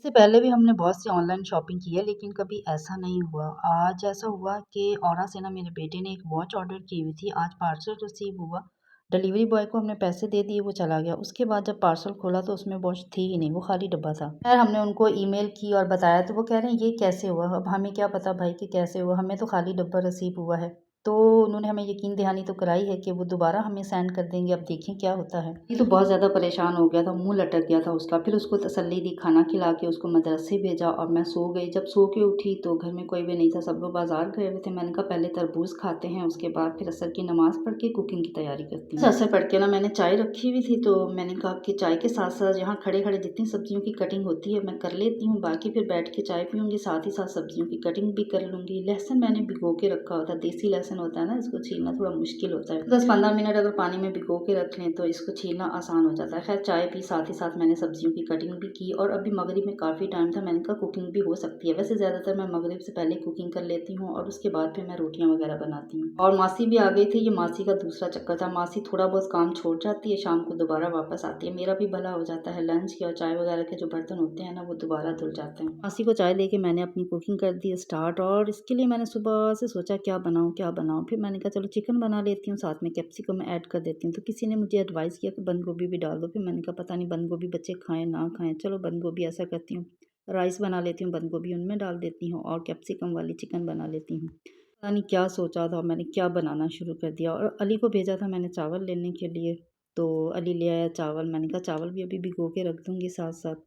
इससे पहले भी हमने बहुत सी ऑनलाइन शॉपिंग की है लेकिन कभी ऐसा नहीं हुआ। आज ऐसा हुआ कि औरा से ना मेरे बेटे ने एक वॉच ऑर्डर की हुई थी, आज पार्सल रिसीव हुआ। डिलीवरी बॉय को हमने पैसे दे दिए, वो चला गया। उसके बाद जब पार्सल खोला तो उसमें वॉच थी ही नहीं, वो खाली डब्बा था। खैर हमने उनको ईमेल की और बताया तो वो कह रहे हैं ये कैसे हुआ। अब हमें क्या पता भाई कि कैसे हुआ, हमें तो खाली डब्बा रिसीव हुआ है। तो उन्होंने हमें यकीन दहानी तो कराई है कि वो दोबारा हमें सेंड कर देंगे, अब देखें क्या होता है। ये तो बहुत ज़्यादा परेशान हो गया था, मुंह लटक गया था उसका। फिर उसको तसल्ली दी, खाना खिला के उसको मदरसे भेजा और मैं सो गई। जब सो के उठी तो घर में कोई भी नहीं था, सब लोग बाजार गए हुए थे। मैंने कहा पहले तरबूज खाते हैं, उसके बाद फिर असर की नमाज पढ़ के कुकिंग की तैयारी करती हूँ। असर पढ़ के ना मैंने चाय रखी हुई थी, तो मैंने कहा कि चाय के साथ साथ यहाँ खड़े खड़े जितनी सब्जियों की कटिंग होती है मैं कर लेती हूँ, बाकी फिर बैठ के चाय पीऊँगी, साथ ही साथ सब्जियों की कटिंग भी कर लूँगी। लहसुन मैंने भिगो के रखा होता, देसी लहसुन होता है ना, इसको छीलना थोड़ा मुश्किल होता है। 10-15 मिनट अगर पानी में भिगो के रख लें तो इसको छीलना आसान हो जाता है। खैर चाय पी, साथ ही साथ मैंने सब्जियों की कटिंग भी की और अभी मगरिब में काफ़ी टाइम था, मैंने कहा कुकिंग भी हो सकती है। वैसे ज़्यादातर मैं मगरिब से पहले कुकिंग कर लेती हूँ और उसके बाद फिर मैं रोटियाँ वगैरह बनाती हूँ। और मासी भी आ गई थी, ये मासी का दूसरा चक्कर था। मासी थोड़ा बहुत काम छोड़ जाती है, शाम को दोबारा वापस आती है, मेरा भी भला हो जाता है। लंच के और चाय वगैरह के जो बर्तन होते हैं ना वो दोबारा धुल जाते हैं। मासी को चाय देके मैंने अपनी कुकिंग कर दी स्टार्ट और इसके लिए मैंने सुबह से सोचा क्या बनाऊँ क्या बनाऊँ। फिर मैंने कहा चलो चिकन बना लेती हूँ, साथ में कैप्सिकम ऐड कर देती हूँ। तो किसी ने मुझे एडवाइस किया कि बंद गोभी भी डाल दो। फिर मैंने कहा पता नहीं बंद गोभी बच्चे खाएं ना खाएं, चलो बंद गोभी ऐसा करती हूँ, राइस बना लेती हूँ, बंद गोभी उनमें डाल देती हूँ और कैप्सिकम वाली चिकन बना लेती हूँ। पता नहीं क्या सोचा था, मैंने क्या बनाना शुरू कर दिया। और अली को भेजा था मैंने चावल लेने के लिए, तो अली ले आया चावल। मैंने कहा चावल भी अभी भिगो के रख दूँगी साथ साथ।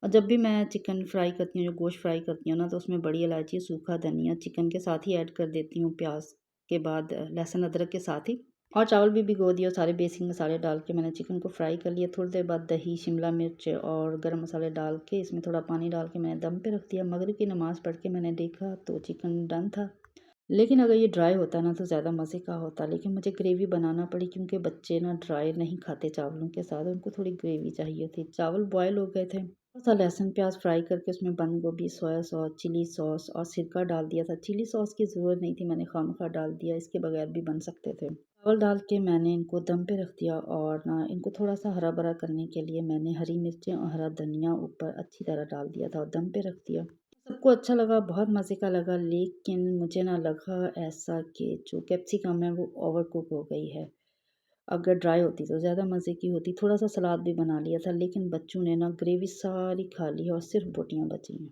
और जब भी मैं चिकन फ्राई करती हूँ, जो गोश्त फ्राई करती हूँ ना, तो उसमें बड़ी इलायची, सूखा धनिया चिकन के साथ ही ऐड कर देती हूँ, प्याज के बाद लहसुन अदरक के साथ ही। और चावल भी भिगो दिए और सारे बेसिक मसाले डाल के मैंने चिकन को फ्राई कर लिया। थोड़ी देर बाद दही, शिमला मिर्च और गरम मसाले डाल के इसमें थोड़ा पानी डाल के मैंने दम पे रख दिया। मगरिब की नमाज़ पढ़ के मैंने देखा तो चिकन डन था। लेकिन अगर ये ड्राई होता ना तो ज़्यादा मज़े का होता, लेकिन मुझे ग्रेवी बनाना पड़ी क्योंकि बच्चे ना ड्राई नहीं खाते चावलों के साथ, उनको थोड़ी ग्रेवी चाहिए थी। चावल बॉयल हो गए थे, थोड़ा सा लहसुन प्याज फ्राई करके उसमें बंद गोभी, सोया सॉस, चिली सॉस और सिरका डाल दिया था। चिली सॉस की ज़रूरत नहीं थी, मैंने खामखा डाल दिया, इसके बगैर भी बन सकते थे। चावल डाल के मैंने इनको दम पे रख दिया और ना इनको थोड़ा सा हरा भरा करने के लिए मैंने हरी मिर्चें और हरा धनिया ऊपर अच्छी तरह डाल दिया था और दम पे रख दिया। सबको अच्छा लगा, बहुत मज़े का लगा, लेकिन मुझे ना लगा ऐसा कि जो कैप्सिकम है वो ओवर कुक हो गई है। अगर ड्राई होती तो ज़्यादा मज़े की होती। थोड़ा सा सलाद भी बना लिया था, लेकिन बच्चों ने ना ग्रेवी सारी खा ली और सिर्फ बोटियाँ बची हैं।